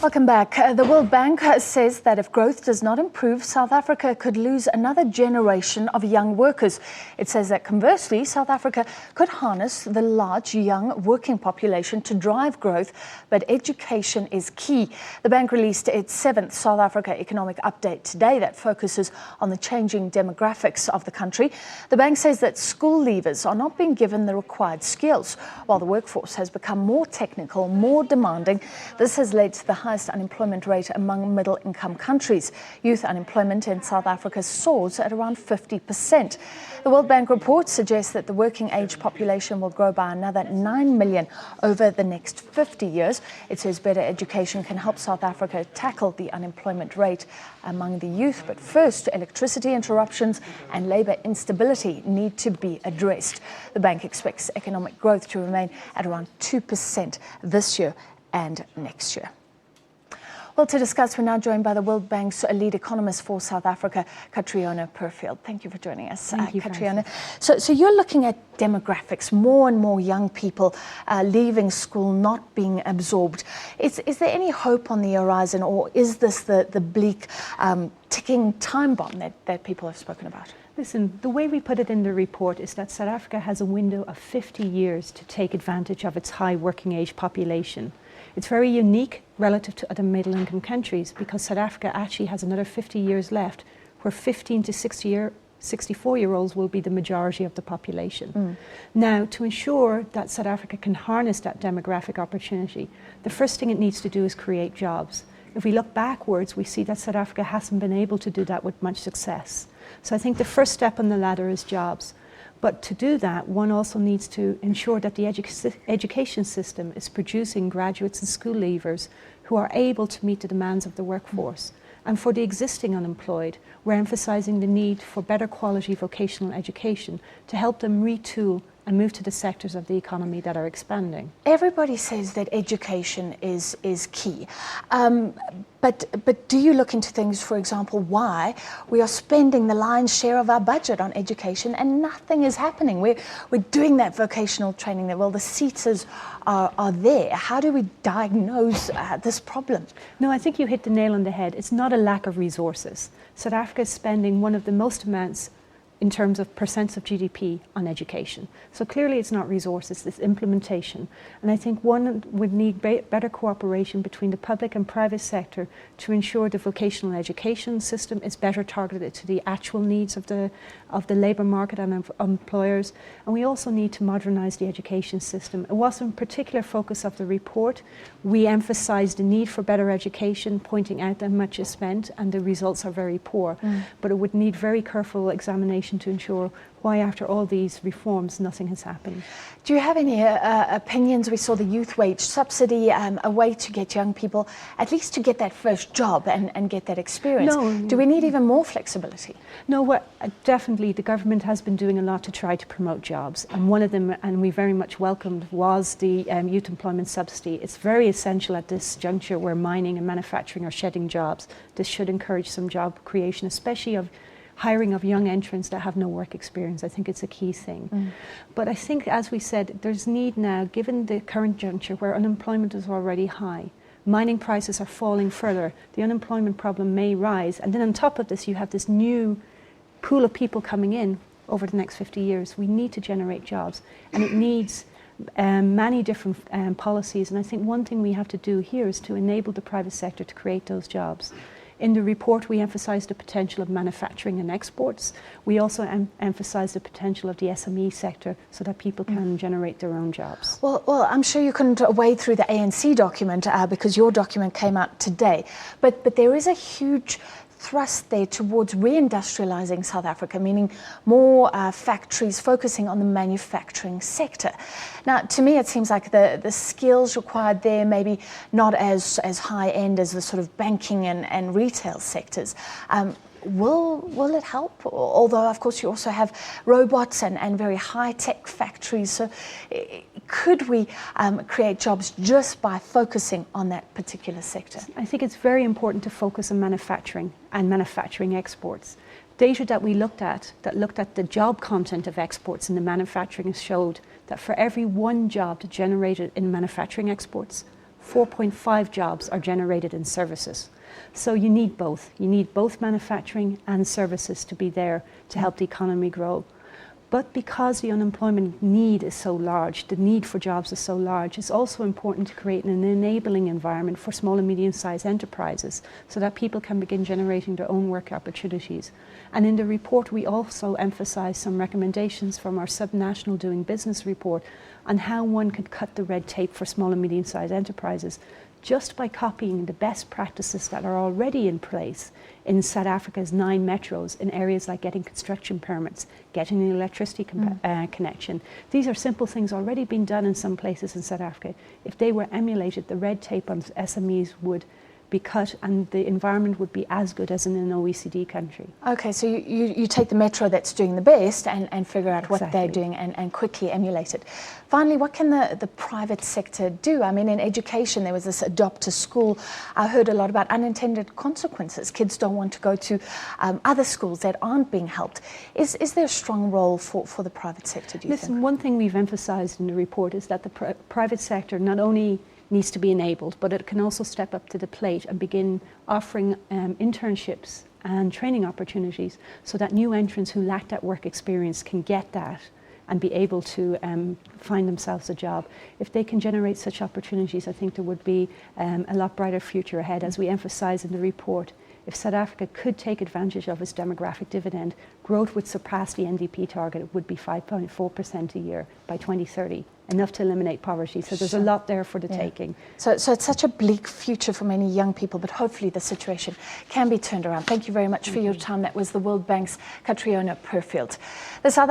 Welcome back. The World Bank says that if growth does not improve, South Africa could lose another generation of young workers. It says that conversely, South Africa could harness the large young working population to drive growth, but education is key. The bank released its 7th South Africa economic update today that focuses on the changing demographics of the country. The bank says that school leavers are not being given the required skills, while the workforce has become more technical, more demanding. This has led to the highest unemployment rate among middle-income countries. Youth unemployment in South Africa soars at around 50%. The World Bank report suggests that the working age population will grow by another 9 million over the next 50 years. It says better education can help South Africa tackle the unemployment rate among the youth. But first, electricity interruptions and labour instability need to be addressed. The bank expects economic growth to remain at around 2% this year and next year. Well, to discuss, we're now joined by the World Bank's lead economist for South Africa, Catriona Purfield. Thank you for joining us, Catriona. So you're looking at demographics, more and more young people leaving school, not being absorbed. Is there any hope on the horizon, or is this the bleak ticking time bomb that people have spoken about? Listen, the way we put it in the report is that South Africa has a window of 50 years to take advantage of its high working age population. It's very unique relative to other middle-income countries because South Africa actually has another 50 years left where 15 to 64-year-olds will be the majority of the population. Now, to ensure that South Africa can harness that demographic opportunity, the first thing it needs to do is create jobs. If we look backwards, we see that South Africa hasn't been able to do that with much success. So I think the first step on the ladder is jobs. But to do that, one also needs to ensure that the education system is producing graduates and school leavers who are able to meet the demands of the workforce. And for the existing unemployed, we're emphasising the need for better quality vocational education to help them retool and move to the sectors of the economy that are expanding. Everybody says that education is key. But do you look into things, for example, why we are spending the lion's share of our budget on education and nothing is happening? We're doing that vocational training there. Well, the seats are there. How do we diagnose this problem? No, I think you hit the nail on the head. It's not a lack of resources. South Africa is spending one of the most amounts in terms of percents of GDP on education. So clearly it's not resources, it's implementation. And I think one would need better cooperation between the public and private sector to ensure the vocational education system is better targeted to the actual needs of the labour market and of employers. And we also need to modernise the education system. It wasn't a particular focus of the report. We emphasised the need for better education, pointing out how much is spent and the results are very poor. But it would need very careful examination to ensure why after all these reforms nothing has happened. Do you have any opinions? We saw the youth wage subsidy, a way to get young people at least to get that first job and get that experience. No. Do we need even more flexibility? No, definitely the government has been doing a lot to try to promote jobs, and one of them, and we very much welcomed, was the youth employment subsidy. It's very essential at this juncture where mining and manufacturing are shedding jobs. This should encourage some job creation, especially of hiring of young entrants that have no work experience. I think it's a key thing. But I think, as we said, there's need now, given the current juncture where unemployment is already high, mining prices are falling further, the unemployment problem may rise, and then on top of this you have this new pool of people coming in over the next 50 years. We need to generate jobs, and it needs many different policies, and I think one thing we have to do here is to enable the private sector to create those jobs. In the report, we emphasised the potential of manufacturing and exports. We also emphasised the potential of the SME sector so that people can generate their own jobs. Well, I'm sure you couldn't wade through the ANC document because your document came out today. But there is a huge thrust there towards reindustrializing South Africa, meaning more factories focusing on the manufacturing sector. Now, to me, it seems like the skills required there maybe not as high-end as the sort of banking and retail sectors. Will it help? Although, of course, you also have robots and very high-tech factories. So could we create jobs just by focusing on that particular sector? I think it's very important to focus on manufacturing and manufacturing exports. Data that we looked at the job content of exports in the manufacturing showed that for every one job generated in manufacturing exports, 4.5 jobs are generated in services. So you need both. You need both manufacturing and services to be there to help the economy grow. But because the unemployment need is so large, the need for jobs is so large, it's also important to create an enabling environment for small and medium-sized enterprises so that people can begin generating their own work opportunities. And in the report, we also emphasize some recommendations from our subnational doing business report on how one could cut the red tape for small and medium-sized enterprises just by copying the best practices that are already in place in South Africa's 9 metros in areas like getting construction permits, getting an electricity connection. These are simple things already being done in some places in South Africa. If they were emulated, the red tape on SMEs would be cut and the environment would be as good as in an OECD country. Okay, so you take the metro that's doing the best and figure out what they're doing and quickly emulate it. Finally, what can the private sector do? I mean, in education, there was this adopt to school. I heard a lot about unintended consequences. Kids don't want to go to other schools that aren't being helped. Is there a strong role for the private sector, do you think? One thing we've emphasised in the report is that the private sector not only needs to be enabled, but it can also step up to the plate and begin offering internships and training opportunities so that new entrants who lack that work experience can get that and be able to find themselves a job. If they can generate such opportunities, I think there would be a lot brighter future ahead. As we emphasise in the report, if South Africa could take advantage of its demographic dividend, growth would surpass the NDP target. It would be 5.4% a year by 2030, enough to eliminate poverty. So there's a lot there for the taking. So it's such a bleak future for many young people, but hopefully the situation can be turned around. Thank you very much for your time. That was the World Bank's Catriona Purfield. The South